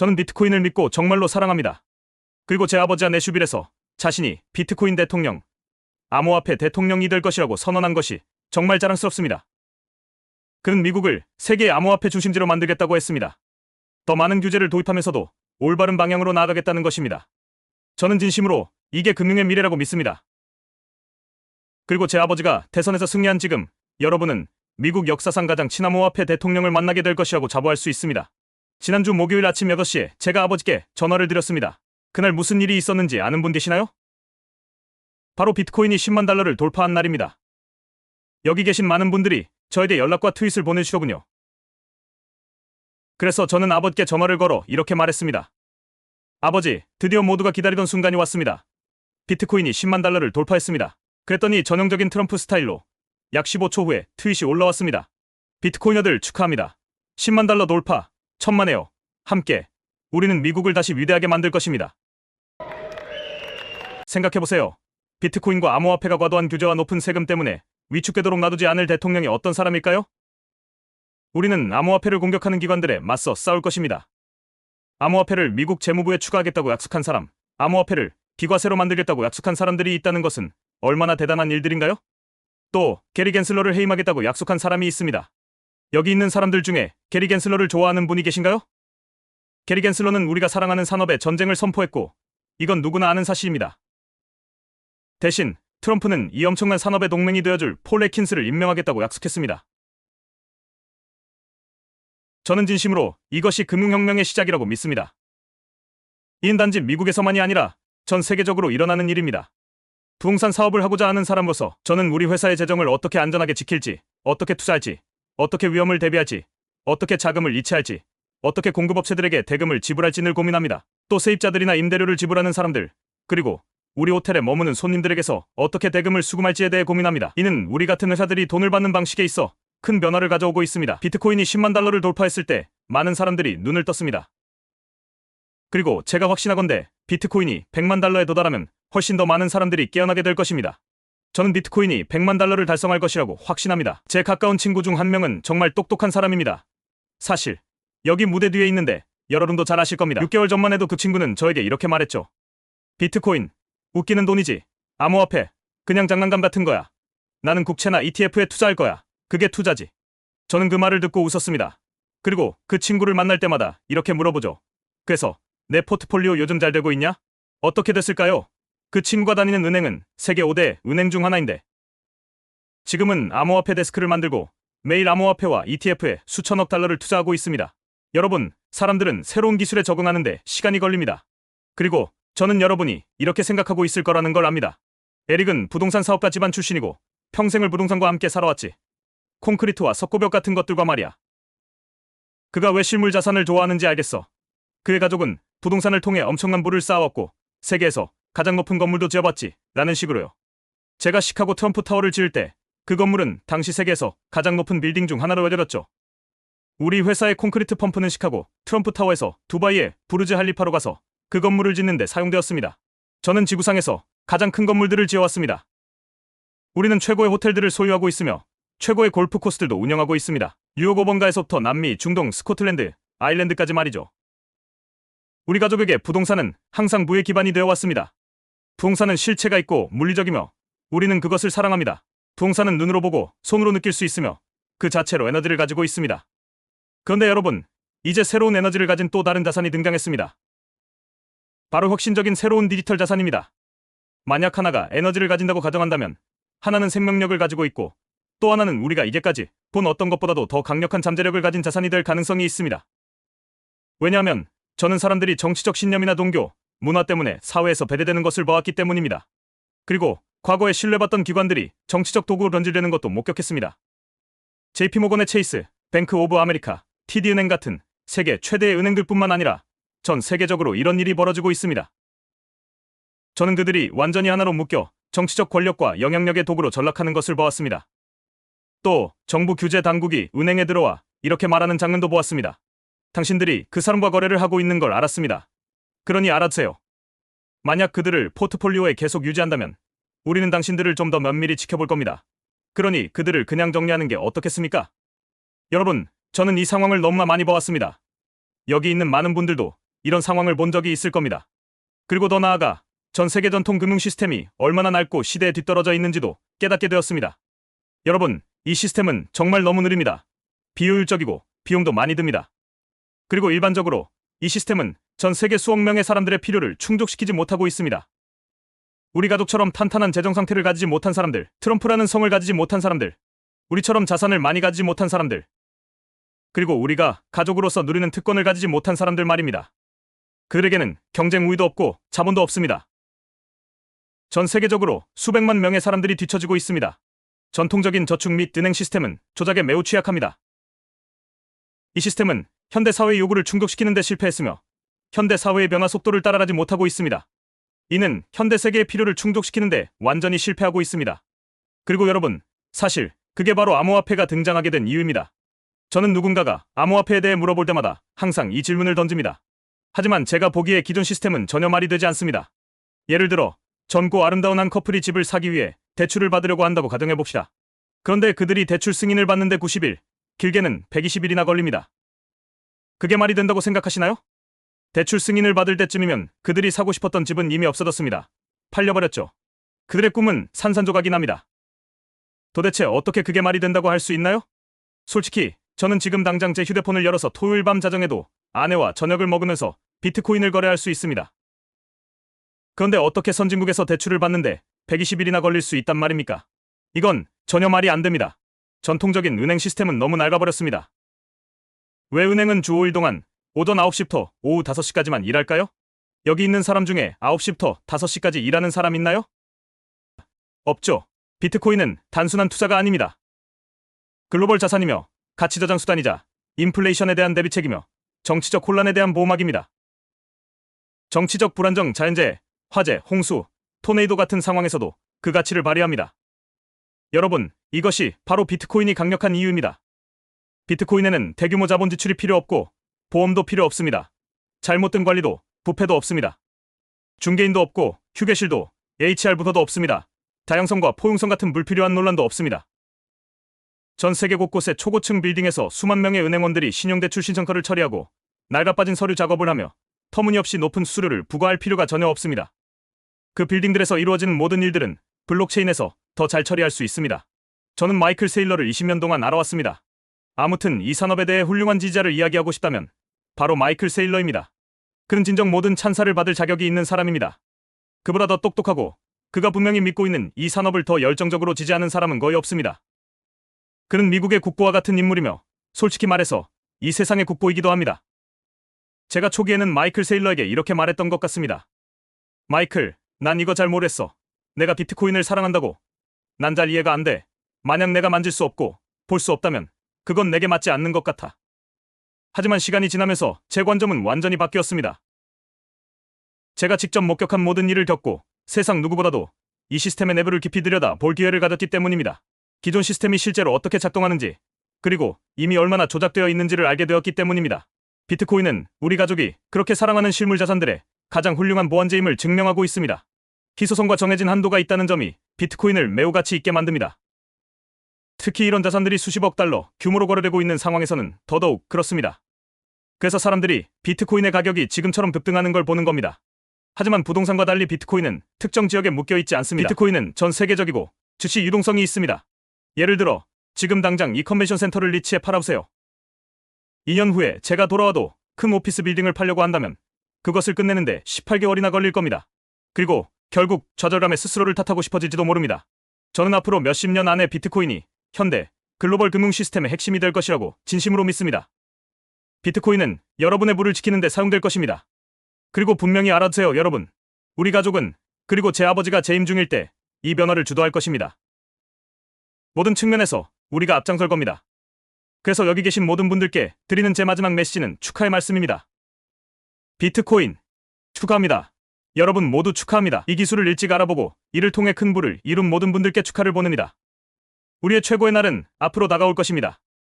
저는 비트코인을 믿고 정말로 사랑합니다. 그리고 제 아버지와 내슈빌에서 자신이 비트코인 대통령, 암호화폐 대통령이 될 것이라고 선언한 것이 정말 자랑스럽습니다. 그는 미국을 세계의 암호화폐 중심지로 만들겠다고 했습니다. 더 많은 규제를 도입하면서도 올바른 방향으로 나아가겠다는 것입니다. 저는 진심으로 이게 금융의 미래라고 믿습니다. 그리고 제 아버지가 대선에서 승리한 지금 여러분은 미국 역사상 가장 친암호화폐 대통령을 만나게 될 것이라고 자부할 수 있습니다. 지난주 목요일 아침 8시에 제가 아버지께 전화를 드렸습니다. 그날 무슨 일이 있었는지 아는 분 계시나요? 바로 비트코인이 10만 달러를 돌파한 날입니다. 여기 계신 많은 분들이 저에게 연락과 트윗을 보내주더군요. 그래서 저는 아버지께 전화를 걸어 이렇게 말했습니다. 아버지, 드디어 모두가 기다리던 순간이 왔습니다. 비트코인이 10만 달러를 돌파했습니다. 그랬더니 전형적인 트럼프 스타일로 약 15초 후에 트윗이 올라왔습니다. 비트코이너들 축하합니다. 10만 달러 돌파, 천만에요. 함께 우리는 미국을 다시 위대하게 만들 것입니다. 생각해보세요. 비트코인과 암호화폐가 과도한 규제와 높은 세금 때문에 위축되도록 놔두지 않을 대통령이 어떤 사람일까요? 우리는 암호화폐를 공격하는 기관들에 맞서 싸울 것입니다. 암호화폐를 미국 재무부에 추가하겠다고 약속한 사람, 암호화폐를 비과세로 만들겠다고 약속한 사람들이 있다는 것은 얼마나 대단한 일들인가요? 또 게리 겐슬러를 해임하겠다고 약속한 사람이 있습니다. 여기 있는 사람들 중에 게리 겐슬러를 좋아하는 분이 계신가요? 게리 겐슬러는 우리가 사랑하는 산업에 전쟁을 선포했고 이건 누구나 아는 사실입니다. 대신 트럼프는 이 엄청난 산업의 동맹이 되어줄 폴 애킨스를 임명하겠다고 약속했습니다. 저는 진심으로 이것이 금융혁명의 시작이라고 믿습니다. 이는 단지 미국에서만이 아니라 전 세계적으로 일어나는 일입니다. 부동산 사업을 하고자 하는 사람으로서 저는 우리 회사의 재정을 어떻게 안전하게 지킬지, 어떻게 투자할지, 어떻게 위험을 대비할지, 어떻게 자금을 이체할지, 어떻게 공급업체들에게 대금을 지불할지 늘 고민합니다. 또 세입자들이나 임대료를 지불하는 사람들, 그리고 우리 호텔에 머무는 손님들에게서 어떻게 대금을 수금할지에 대해 고민합니다. 이는 우리 같은 회사들이 돈을 받는 방식에 있어 큰 변화를 가져오고 있습니다. 비트코인이 10만 달러를 돌파했을 때 많은 사람들이 눈을 떴습니다. 그리고 제가 확신하건대 비트코인이 100만 달러에 도달하면 훨씬 더 많은 사람들이 깨어나게 될 것입니다. 저는 비트코인이 100만 달러를 달성할 것이라고 확신합니다. 제 가까운 친구 중 한 명은 정말 똑똑한 사람입니다. 사실 여기 무대 뒤에 있는데 여러분도 잘 아실 겁니다. 6개월 전만 해도 그 친구는 저에게 이렇게 말했죠. 비트코인, 웃기는 돈이지. 암호화폐, 그냥 장난감 같은 거야. 나는 국채나 ETF에 투자할 거야. 그게 투자지. 저는 그 말을 듣고 웃었습니다. 그리고 그 친구를 만날 때마다 이렇게 물어보죠. 그래서 내 포트폴리오 요즘 잘 되고 있냐? 어떻게 됐을까요? 그 친구가 다니는 은행은 세계 5대 은행 중 하나인데 지금은 암호화폐 데스크를 만들고 매일 암호화폐와 ETF에 수천억 달러를 투자하고 있습니다. 여러분, 사람들은 새로운 기술에 적응하는데 시간이 걸립니다. 그리고 저는 여러분이 이렇게 생각하고 있을 거라는 걸 압니다. 에릭은 부동산 사업가 집안 출신이고 평생을 부동산과 함께 살아왔지. 콘크리트와 석고벽 같은 것들과 말이야. 그가 왜 실물 자산을 좋아하는지 알겠어. 그의 가족은 부동산을 통해 엄청난 부를 쌓아왔고 세계에서 가장 높은 건물도 지어봤지. 라는 식으로요. 제가 시카고 트럼프 타워를 지을 때 그 건물은 당시 세계에서 가장 높은 빌딩 중 하나로 여겨졌죠. 우리 회사의 콘크리트 펌프는 시카고 트럼프 타워에서 두바이의 부르즈 할리파로 가서 그 건물을 짓는데 사용되었습니다. 저는 지구상에서 가장 큰 건물들을 지어왔습니다. 우리는 최고의 호텔들을 소유하고 있으며 최고의 골프 코스들도 운영하고 있습니다. 뉴욕 5번가에서부터 남미, 중동, 스코틀랜드, 아일랜드까지 말이죠. 우리 가족에게 부동산은 항상 부의 기반이 되어 왔습니다. 부동산은 실체가 있고 물리적이며 우리는 그것을 사랑합니다. 부동산은 눈으로 보고 손으로 느낄 수 있으며 그 자체로 에너지를 가지고 있습니다. 그런데 여러분, 이제 새로운 에너지를 가진 또 다른 자산이 등장했습니다. 바로 혁신적인 새로운 디지털 자산입니다. 만약 하나가 에너지를 가진다고 가정한다면 하나는 생명력을 가지고 있고 또 하나는 우리가 이제까지 본 어떤 것보다도 더 강력한 잠재력을 가진 자산이 될 가능성이 있습니다. 왜냐하면 저는 사람들이 정치적 신념이나 종교, 문화 때문에 사회에서 배제되는 것을 보았기 때문입니다. 그리고 과거에 신뢰받던 기관들이 정치적 도구로 변질되는 것도 목격했습니다. JP모건의 체이스, 뱅크 오브 아메리카, TD은행 같은 세계 최대의 은행들뿐만 아니라 전 세계적으로 이런 일이 벌어지고 있습니다. 저는 그들이 완전히 하나로 묶여 정치적 권력과 영향력의 도구로 전락하는 것을 보았습니다. 또 정부 규제 당국이 은행에 들어와 이렇게 말하는 장면도 보았습니다. 당신들이 그 사람과 거래를 하고 있는 걸 알았습니다. 그러니 알아두세요. 만약 그들을 포트폴리오에 계속 유지한다면 우리는 당신들을 좀 더 면밀히 지켜볼 겁니다. 그러니 그들을 그냥 정리하는 게 어떻겠습니까? 여러분, 저는 이 상황을 너무나 많이 봐왔습니다. 여기 있는 많은 분들도 이런 상황을 본 적이 있을 겁니다. 그리고 더 나아가 전 세계 전통 금융 시스템이 얼마나 낡고 시대에 뒤떨어져 있는지도 깨닫게 되었습니다. 여러분, 이 시스템은 정말 너무 느립니다. 비효율적이고 비용도 많이 듭니다. 그리고 일반적으로 이 시스템은 전 세계 수억 명의 사람들의 필요를 충족시키지 못하고 있습니다. 우리 가족처럼 탄탄한 재정 상태를 가지지 못한 사람들, 트럼프라는 성을 가지지 못한 사람들, 우리처럼 자산을 많이 가지지 못한 사람들, 그리고 우리가 가족으로서 누리는 특권을 가지지 못한 사람들 말입니다. 그들에게는 경쟁 우위도 없고 자본도 없습니다. 전 세계적으로 수백만 명의 사람들이 뒤처지고 있습니다. 전통적인 저축 및 은행 시스템은 조작에 매우 취약합니다. 이 시스템은 현대 사회의 요구를 충족시키는 데 실패했으며 현대 사회의 변화 속도를 따라가지 못하고 있습니다. 이는 현대 세계의 필요를 충족시키는데 완전히 실패하고 있습니다. 그리고 여러분, 사실 그게 바로 암호화폐가 등장하게 된 이유입니다. 저는 누군가가 암호화폐에 대해 물어볼 때마다 항상 이 질문을 던집니다. 하지만 제가 보기에 기존 시스템은 전혀 말이 되지 않습니다. 예를 들어 젊고 아름다운 한 커플이 집을 사기 위해 대출을 받으려고 한다고 가정해봅시다. 그런데 그들이 대출 승인을 받는데 90일, 길게는 120일이나 걸립니다. 그게 말이 된다고 생각하시나요? 대출 승인을 받을 때쯤이면 그들이 사고 싶었던 집은 이미 없어졌습니다. 팔려버렸죠. 그들의 꿈은 산산조각이 납니다. 도대체 어떻게 그게 말이 된다고 할 수 있나요? 솔직히 저는 지금 당장 제 휴대폰을 열어서 토요일 밤 자정에도 아내와 저녁을 먹으면서 비트코인을 거래할 수 있습니다. 그런데 어떻게 선진국에서 대출을 받는데 120일이나 걸릴 수 있단 말입니까? 이건 전혀 말이 안 됩니다. 전통적인 은행 시스템은 너무 낡아버렸습니다. 왜 은행은 주 5일 동안 오전 9시부터 오후 5시까지만 일할까요? 여기 있는 사람 중에 9시부터 5시까지 일하는 사람 있나요? 없죠. 비트코인은 단순한 투자가 아닙니다. 글로벌 자산이며 가치 저장 수단이자 인플레이션에 대한 대비책이며 정치적 혼란에 대한 보호막입니다. 정치적 불안정, 자연재해, 화재, 홍수, 토네이도 같은 상황에서도 그 가치를 발휘합니다. 여러분, 이것이 바로 비트코인이 강력한 이유입니다. 비트코인에는 대규모 자본 지출이 필요 없고 보험도 필요 없습니다. 잘못된 관리도, 부패도 없습니다. 중개인도 없고 휴게실도, HR 부서도 없습니다. 다양성과 포용성 같은 불필요한 논란도 없습니다. 전 세계 곳곳의 초고층 빌딩에서 수만 명의 은행원들이 신용대출 신청서를 처리하고 낡아빠진 서류 작업을 하며 터무니없이 높은 수수료를 부과할 필요가 전혀 없습니다. 그 빌딩들에서 이루어지는 모든 일들은 블록체인에서 더 잘 처리할 수 있습니다. 저는 마이클 세일러를 20년 동안 알아왔습니다. 아무튼 이 산업에 대해 훌륭한 지지자를 이야기하고 싶다면 바로 마이클 세일러입니다. 그는 진정 모든 찬사를 받을 자격이 있는 사람입니다. 그보다 더 똑똑하고 그가 분명히 믿고 있는 이 산업을 더 열정적으로 지지하는 사람은 거의 없습니다. 그는 미국의 국보와 같은 인물이며 솔직히 말해서 이 세상의 국보이기도 합니다. 제가 초기에는 마이클 세일러에게 이렇게 말했던 것 같습니다. 마이클, 난 이거 잘 모르겠어. 내가 비트코인을 사랑한다고. 난 잘 이해가 안 돼. 만약 내가 만질 수 없고 볼 수 없다면 그건 내게 맞지 않는 것 같아. 하지만 시간이 지나면서 제 관점은 완전히 바뀌었습니다. 제가 직접 목격한 모든 일을 겪고 세상 누구보다도 이 시스템의 내부를 깊이 들여다 볼 기회를 가졌기 때문입니다. 기존 시스템이 실제로 어떻게 작동하는지, 그리고 이미 얼마나 조작되어 있는지를 알게 되었기 때문입니다. 비트코인은 우리 가족이 그렇게 사랑하는 실물 자산들의 가장 훌륭한 보안제임을 증명하고 있습니다. 희소성과 정해진 한도가 있다는 점이 비트코인을 매우 가치 있게 만듭니다. 특히 이런 자산들이 수십억 달러 규모로 거래되고 있는 상황에서는 더더욱 그렇습니다. 그래서 사람들이 비트코인의 가격이 지금처럼 급등하는 걸 보는 겁니다. 하지만 부동산과 달리 비트코인은 특정 지역에 묶여있지 않습니다. 비트코인은 전 세계적이고 즉시 유동성이 있습니다. 예를 들어 지금 당장 이 컨벤션 센터를 리츠에 팔아보세요. 2년 후에 제가 돌아와도 큰 오피스 빌딩을 팔려고 한다면 그것을 끝내는데 18개월이나 걸릴 겁니다. 그리고 결국 좌절감에 스스로를 탓하고 싶어질지도 모릅니다. 저는 앞으로 몇십 년 안에 비트코인이 현대 글로벌 금융 시스템의 핵심이 될 것이라고 진심으로 믿습니다. 비트코인은 여러분의 부를 지키는 데 사용될 것입니다. 그리고 분명히 알아두세요, 여러분. 우리 가족은, 그리고 제 아버지가 재임 중일 때 이 변화를 주도할 것입니다. 모든 측면에서 우리가 앞장설 겁니다. 그래서 여기 계신 모든 분들께 드리는 제 마지막 메시지는 축하의 말씀입니다. 비트코인 축하합니다. 여러분 모두 축하합니다. 이 기술을 일찍 알아보고 이를 통해 큰 부를 이룬 모든 분들께 축하를 보냅니다. 우리의 최고의 날은 앞으로 다가올 것입니다.